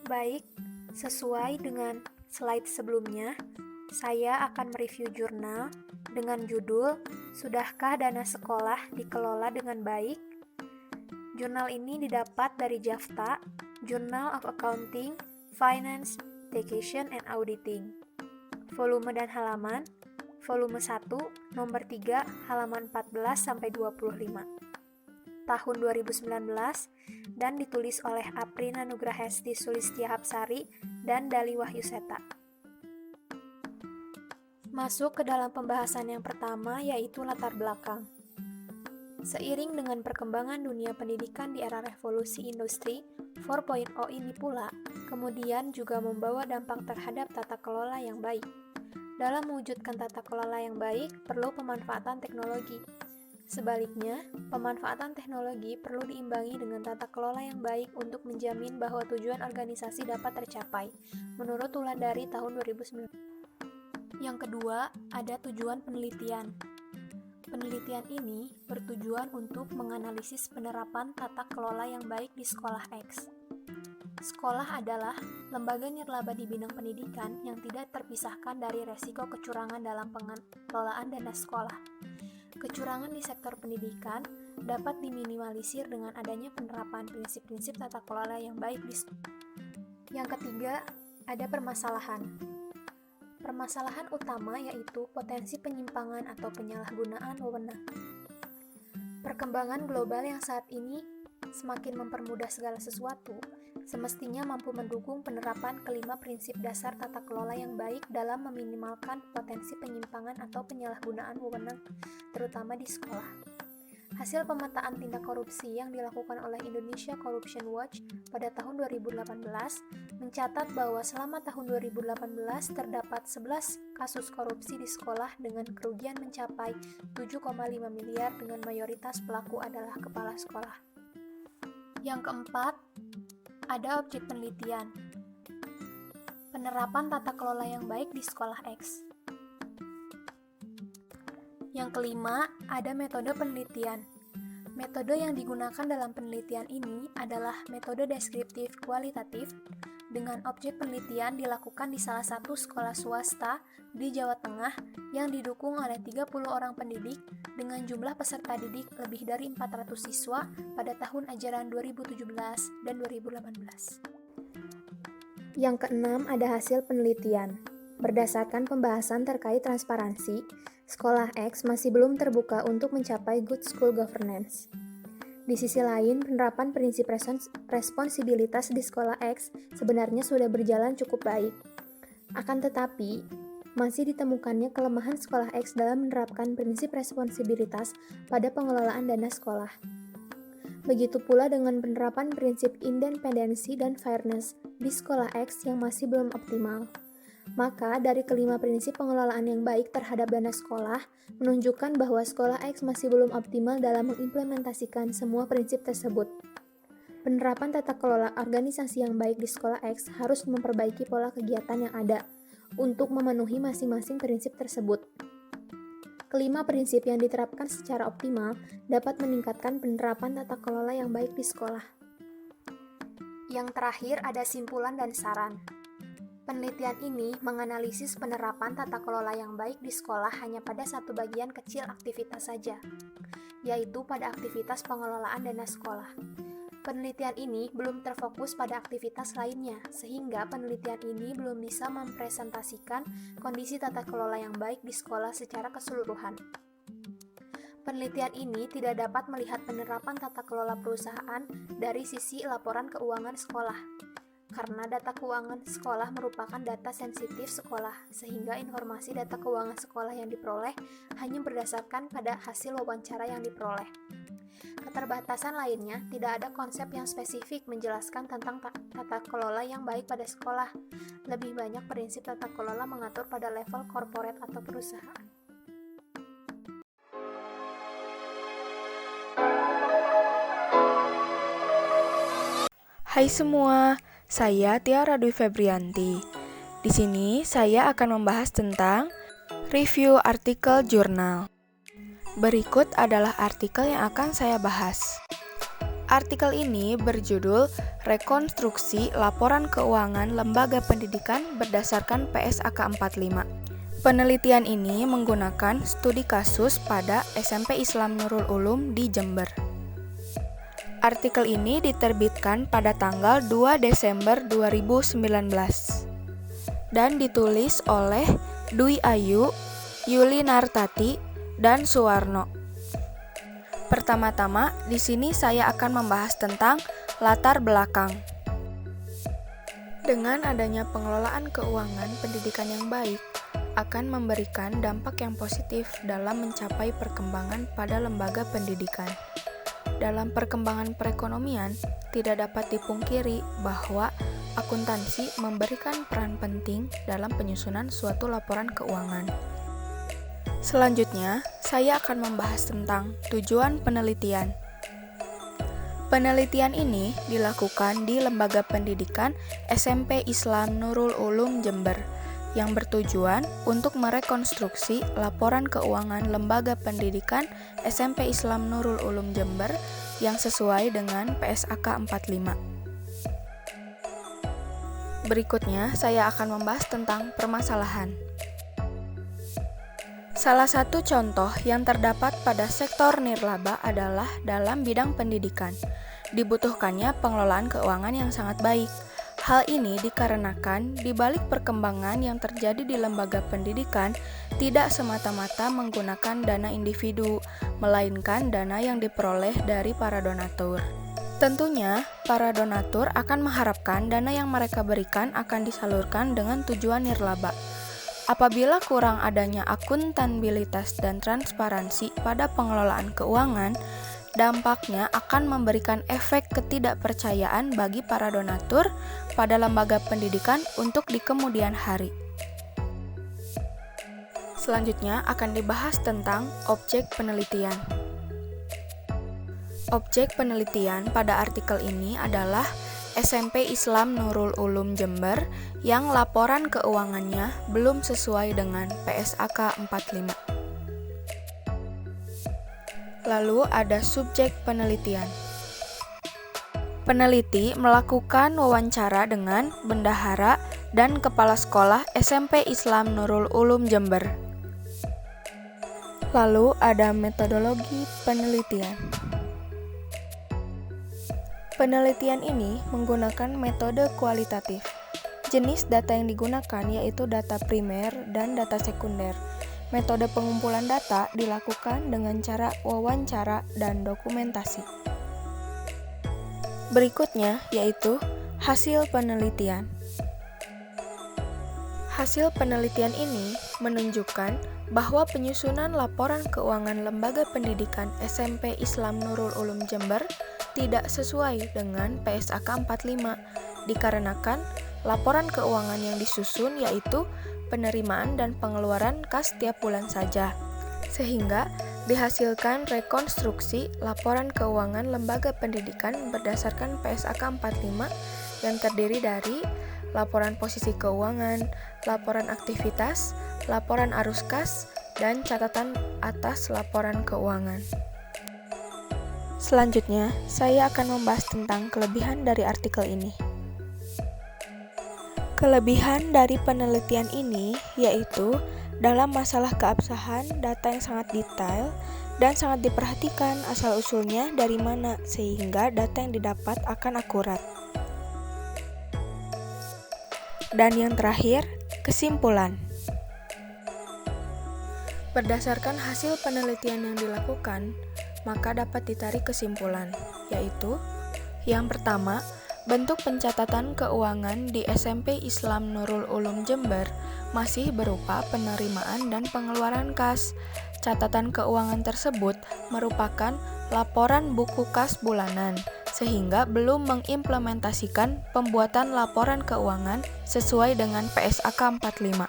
Baik, sesuai dengan slide sebelumnya, saya akan mereview jurnal dengan judul "Sudahkah dana sekolah dikelola dengan baik?". Jurnal ini didapat dari JAFTA, Journal of Accounting, Finance, Taxation and Auditing. Volume dan halaman, volume 1, nomor 3, halaman 14-25. Tahun 2019 dan ditulis oleh Aprina Nugrahesti Sulistya-Hapsari dan Dali Wahyuseta. Masuk ke dalam pembahasan yang pertama, yaitu latar belakang. Seiring dengan perkembangan dunia pendidikan di era revolusi industri 4.0 ini pula, kemudian juga membawa dampak terhadap tata kelola yang baik. Dalam mewujudkan tata kelola yang baik, perlu pemanfaatan teknologi. Sebaliknya, pemanfaatan teknologi perlu diimbangi dengan tata kelola yang baik untuk menjamin bahwa tujuan organisasi dapat tercapai, menurut Wulandari tahun 2019. Yang kedua, ada tujuan penelitian. Penelitian ini bertujuan untuk menganalisis penerapan tata kelola yang baik di sekolah X. Sekolah adalah lembaga nirlaba di bidang pendidikan yang tidak terpisahkan dari resiko kecurangan dalam pengelolaan dana sekolah. Kecurangan di sektor pendidikan dapat diminimalisir dengan adanya penerapan prinsip-prinsip tata kelola yang baik di sekolah. Yang ketiga, ada permasalahan. Permasalahan utama yaitu potensi penyimpangan atau penyalahgunaan wewenang. Perkembangan global yang saat ini semakin mempermudah segala sesuatu, semestinya mampu mendukung penerapan kelima prinsip dasar tata kelola yang baik dalam meminimalkan potensi penyimpangan atau penyalahgunaan wewenang, terutama di sekolah. Hasil pemetaan tindak korupsi yang dilakukan oleh Indonesia Corruption Watch pada tahun 2018 mencatat bahwa selama tahun 2018 terdapat 11 kasus korupsi di sekolah dengan kerugian mencapai 7,5 miliar dengan mayoritas pelaku adalah kepala sekolah. Yang keempat, ada objek penelitian. Penerapan tata kelola yang baik di sekolah X. Yang kelima, ada metode penelitian. Metode yang digunakan dalam penelitian ini adalah metode deskriptif kualitatif, dengan objek penelitian dilakukan di salah satu sekolah swasta di Jawa Tengah yang didukung oleh 30 orang pendidik dengan jumlah peserta didik lebih dari 400 siswa pada tahun ajaran 2017 dan 2018. Yang keenam, ada hasil penelitian. Berdasarkan pembahasan terkait transparansi, sekolah X masih belum terbuka untuk mencapai good school governance. Di sisi lain, penerapan prinsip responsibilitas di sekolah X sebenarnya sudah berjalan cukup baik. Akan tetapi, masih ditemukannya kelemahan sekolah X dalam menerapkan prinsip responsibilitas pada pengelolaan dana sekolah. Begitu pula dengan penerapan prinsip independensi dan fairness di sekolah X yang masih belum optimal. Maka, dari kelima prinsip pengelolaan yang baik terhadap dana sekolah, menunjukkan bahwa sekolah X masih belum optimal dalam mengimplementasikan semua prinsip tersebut. Penerapan tata kelola organisasi yang baik di sekolah X harus memperbaiki pola kegiatan yang ada untuk memenuhi masing-masing prinsip tersebut. Kelima prinsip yang diterapkan secara optimal dapat meningkatkan penerapan tata kelola yang baik di sekolah. Yang terakhir, ada simpulan dan saran. Penelitian ini menganalisis penerapan tata kelola yang baik di sekolah hanya pada satu bagian kecil aktivitas saja, yaitu pada aktivitas pengelolaan dana sekolah. Penelitian ini belum terfokus pada aktivitas lainnya, sehingga penelitian ini belum bisa mempresentasikan kondisi tata kelola yang baik di sekolah secara keseluruhan. Penelitian ini tidak dapat melihat penerapan tata kelola perusahaan dari sisi laporan keuangan sekolah. Karena data keuangan sekolah merupakan data sensitif sekolah, sehingga informasi data keuangan sekolah yang diperoleh hanya berdasarkan pada hasil wawancara yang diperoleh. Keterbatasan lainnya, tidak ada konsep yang spesifik menjelaskan tentang tata kelola yang baik pada sekolah. Lebih banyak prinsip tata kelola mengatur pada level korporat atau perusahaan. Hai semua, saya Tiara Dwi Febrianti. Di sini saya akan membahas tentang review artikel jurnal. Berikut adalah artikel yang akan saya bahas. Artikel ini berjudul Rekonstruksi Laporan Keuangan Lembaga Pendidikan berdasarkan PSAK 45. Penelitian ini menggunakan studi kasus pada SMP Islam Nurul Ulum di Jember. Artikel ini diterbitkan pada tanggal 2 Desember 2019 dan ditulis oleh Dwi Ayu, Yuli Nartati, dan Suwarno. Pertama-tama, di sini saya akan membahas tentang latar belakang. Dengan adanya pengelolaan keuangan pendidikan yang baik, akan memberikan dampak yang positif dalam mencapai perkembangan pada lembaga pendidikan. Dalam perkembangan perekonomian, tidak dapat dipungkiri bahwa akuntansi memberikan peran penting dalam penyusunan suatu laporan keuangan. Selanjutnya, saya akan membahas tentang tujuan penelitian. Penelitian ini dilakukan di Lembaga Pendidikan SMP Islam Nurul Ulum Jember, yang bertujuan untuk merekonstruksi laporan keuangan Lembaga Pendidikan SMP Islam Nurul Ulum Jember yang sesuai dengan PSAK 45. Berikutnya, saya akan membahas tentang permasalahan. Salah satu contoh yang terdapat pada sektor nirlaba adalah dalam bidang pendidikan. Dibutuhkannya pengelolaan keuangan yang sangat baik. Hal ini dikarenakan di balik perkembangan yang terjadi di lembaga pendidikan tidak semata-mata menggunakan dana individu, melainkan dana yang diperoleh dari para donatur. Tentunya, para donatur akan mengharapkan dana yang mereka berikan akan disalurkan dengan tujuan nirlaba. Apabila kurang adanya akuntabilitas dan transparansi pada pengelolaan keuangan, dampaknya akan memberikan efek ketidakpercayaan bagi para donatur pada lembaga pendidikan untuk di kemudian hari. Selanjutnya akan dibahas tentang objek penelitian. Objek penelitian pada artikel ini adalah SMP Islam Nurul Ulum Jember yang laporan keuangannya belum sesuai dengan PSAK 45. Lalu ada subjek penelitian. Peneliti melakukan wawancara dengan bendahara dan kepala sekolah SMP Islam Nurul Ulum Jember. Lalu ada metodologi penelitian. Penelitian ini menggunakan metode kualitatif. Jenis data yang digunakan yaitu data primer dan data sekunder. Metode pengumpulan data dilakukan dengan cara wawancara dan dokumentasi. Berikutnya yaitu hasil penelitian. Hasil penelitian ini menunjukkan bahwa penyusunan laporan keuangan Lembaga Pendidikan SMP Islam Nurul Ulum Jember tidak sesuai dengan PSAK 45 dikarenakan laporan keuangan yang disusun yaitu penerimaan dan pengeluaran kas tiap bulan saja, sehingga dihasilkan rekonstruksi laporan keuangan lembaga pendidikan berdasarkan PSAK 45 yang terdiri dari laporan posisi keuangan, laporan aktivitas, laporan arus kas, dan catatan atas laporan keuangan. Selanjutnya, saya akan membahas tentang kelebihan dari artikel ini. Kelebihan dari penelitian ini yaitu dalam masalah keabsahan data yang sangat detail dan sangat diperhatikan asal-usulnya dari mana sehingga data yang didapat akan akurat. Dan yang terakhir, kesimpulan. Berdasarkan hasil penelitian yang dilakukan, maka dapat ditarik kesimpulan, yaitu yang pertama, bentuk pencatatan keuangan di SMP Islam Nurul Ulum Jember masih berupa penerimaan dan pengeluaran kas. Catatan keuangan tersebut merupakan laporan buku kas bulanan, sehingga belum mengimplementasikan pembuatan laporan keuangan sesuai dengan PSAK 45.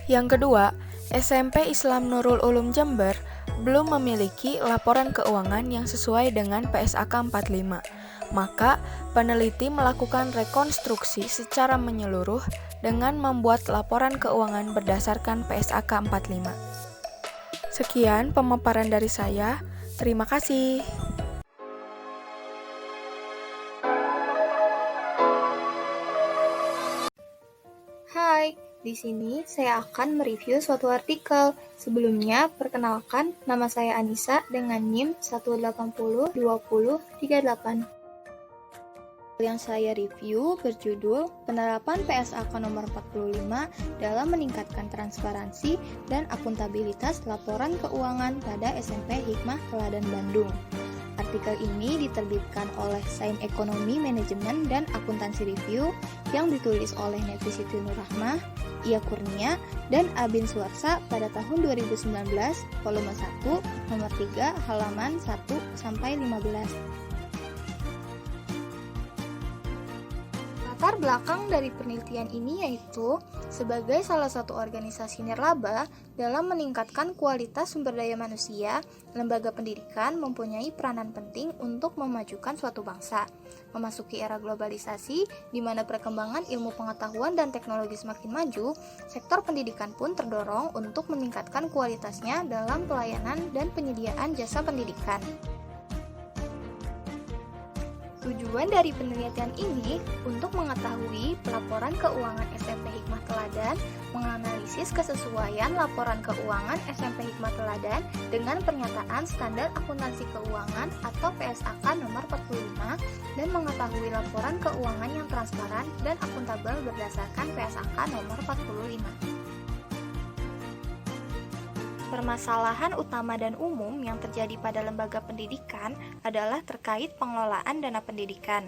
Yang kedua, SMP Islam Nurul Ulum Jember belum memiliki laporan keuangan yang sesuai dengan PSAK 45. Maka, peneliti melakukan rekonstruksi secara menyeluruh dengan membuat laporan keuangan berdasarkan PSAK 45. Sekian pemaparan dari saya. Terima kasih. Di sini saya akan mereview suatu artikel. Sebelumnya, perkenalkan, nama saya Anissa dengan NIM 1802038. Yang saya review berjudul Penerapan PSAK nomor 45 dalam meningkatkan transparansi dan akuntabilitas laporan keuangan pada SMP Hikmah Teladan Bandung. Artikel ini diterbitkan oleh Sains Ekonomi Manajemen dan Akuntansi Review yang ditulis oleh Nevi Siti Nurrahmah, Ia Kurnia, dan Abin Suarsa pada tahun 2019, volume 1, nomor 3, halaman 1-15. Latar belakang dari penelitian ini yaitu sebagai salah satu organisasi nirlaba dalam meningkatkan kualitas sumber daya manusia, lembaga pendidikan mempunyai peranan penting untuk memajukan suatu bangsa. Memasuki era globalisasi, di mana perkembangan ilmu pengetahuan dan teknologi semakin maju, sektor pendidikan pun terdorong untuk meningkatkan kualitasnya dalam pelayanan dan penyediaan jasa pendidikan. Tujuan dari penelitian ini untuk mengetahui pelaporan keuangan SMP Hikmah Teladan, menganalisis kesesuaian laporan keuangan SMP Hikmah Teladan dengan pernyataan standar akuntansi keuangan atau PSAK nomor 45 dan mengetahui laporan keuangan yang transparan dan akuntabel berdasarkan PSAK nomor 45. Permasalahan utama dan umum yang terjadi pada lembaga pendidikan adalah terkait pengelolaan dana pendidikan.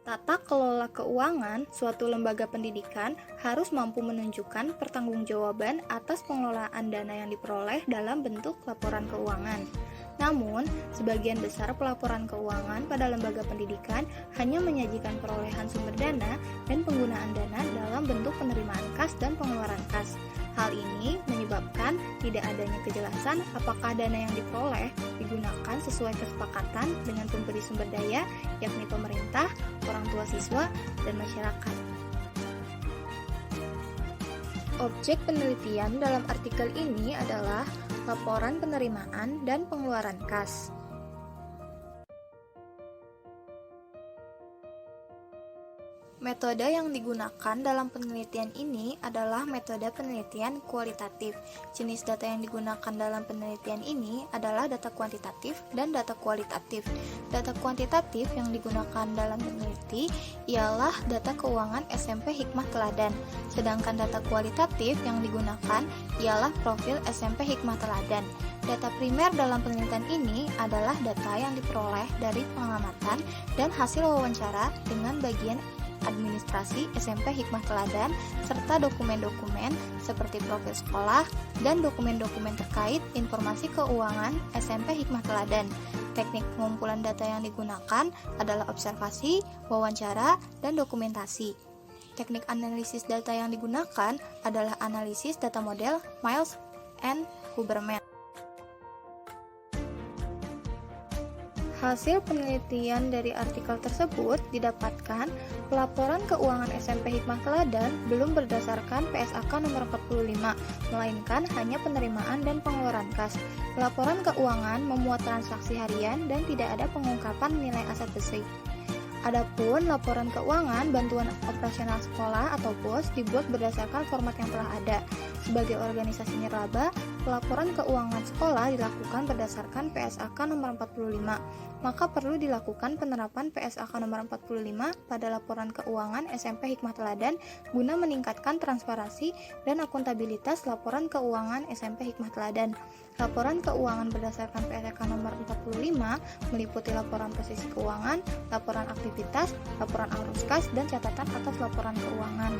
Tata kelola keuangan suatu lembaga pendidikan harus mampu menunjukkan pertanggungjawaban atas pengelolaan dana yang diperoleh dalam bentuk laporan keuangan. Namun, sebagian besar pelaporan keuangan pada lembaga pendidikan hanya menyajikan perolehan sumber dana dan penggunaan dana dalam bentuk penerimaan kas dan pengeluaran kas. Hal ini menyebabkan tidak adanya kejelasan apakah dana yang diperoleh digunakan sesuai kesepakatan dengan pemberi sumber daya, yakni pemerintah, orang tua siswa, dan masyarakat. Objek penelitian dalam artikel ini adalah laporan penerimaan dan pengeluaran kas. Metode yang digunakan dalam penelitian ini adalah metode penelitian kualitatif. Jenis data yang digunakan dalam penelitian ini adalah data kuantitatif dan data kualitatif. Data kuantitatif yang digunakan dalam peneliti ialah data keuangan SMP Hikmah Teladan, sedangkan data kualitatif yang digunakan ialah profil SMP Hikmah Teladan. Data primer dalam penelitian ini adalah data yang diperoleh dari pengamatan dan hasil wawancara dengan bagian administrasi SMP Hikmah Teladan serta dokumen-dokumen seperti profil sekolah dan dokumen-dokumen terkait informasi keuangan SMP Hikmah Teladan. Teknik pengumpulan data yang digunakan adalah observasi, wawancara, dan dokumentasi. Teknik analisis data yang digunakan adalah analisis data model Miles and Huberman. Hasil penelitian dari artikel tersebut didapatkan pelaporan keuangan SMP Hikmah Teladan belum berdasarkan PSAK nomor 45, melainkan hanya penerimaan dan pengeluaran kas. Pelaporan keuangan memuat transaksi harian dan tidak ada pengungkapan nilai aset bersih. Adapun laporan keuangan bantuan operasional sekolah atau BOS dibuat berdasarkan format yang telah ada. Sebagai organisasi nirlaba, pelaporan keuangan sekolah dilakukan berdasarkan PSAK nomor 45. Maka perlu dilakukan penerapan PSAK nomor 45 pada laporan keuangan SMP Hikmah Teladan guna meningkatkan transparansi dan akuntabilitas laporan keuangan SMP Hikmah Teladan. Laporan keuangan berdasarkan PSAK nomor 45 meliputi laporan posisi keuangan, laporan aktivitas, laporan arus kas, dan catatan atas laporan keuangan.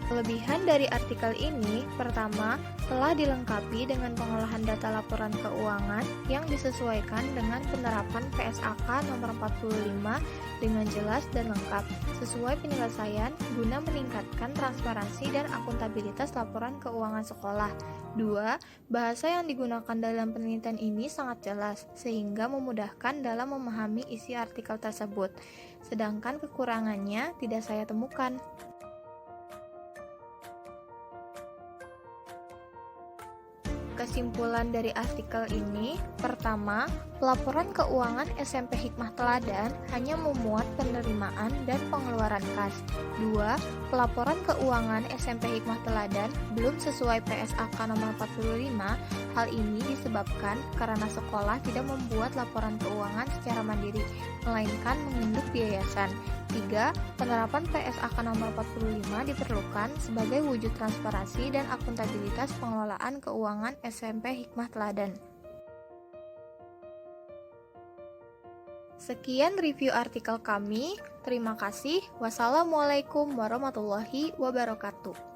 Kelebihan dari artikel ini, pertama, telah dilengkapi dengan pengolahan data laporan keuangan yang disesuaikan dengan penerapan PSAK nomor 45 dengan jelas dan lengkap, sesuai penyelesaian guna meningkatkan transparansi dan akuntabilitas laporan keuangan sekolah. 2. Bahasa yang digunakan dalam penelitian ini sangat jelas, sehingga memudahkan dalam memahami isi artikel tersebut, sedangkan kekurangannya tidak saya temukan. kesimpulan dari artikel ini, pertama, pelaporan keuangan SMP Hikmah Teladan hanya memuat penerimaan dan pengeluaran kas. 2. Pelaporan keuangan SMP Hikmah Teladan belum sesuai PSAK nomor 45. Hal ini disebabkan karena sekolah tidak membuat laporan keuangan secara mandiri, melainkan menginduk di yayasan. 3. Penerapan PSAK nomor 45 diperlukan sebagai wujud transparansi dan akuntabilitas pengelolaan keuangan SMP Hikmah Teladan. Sekian review artikel kami. Terima kasih. Wassalamualaikum warahmatullahi wabarakatuh.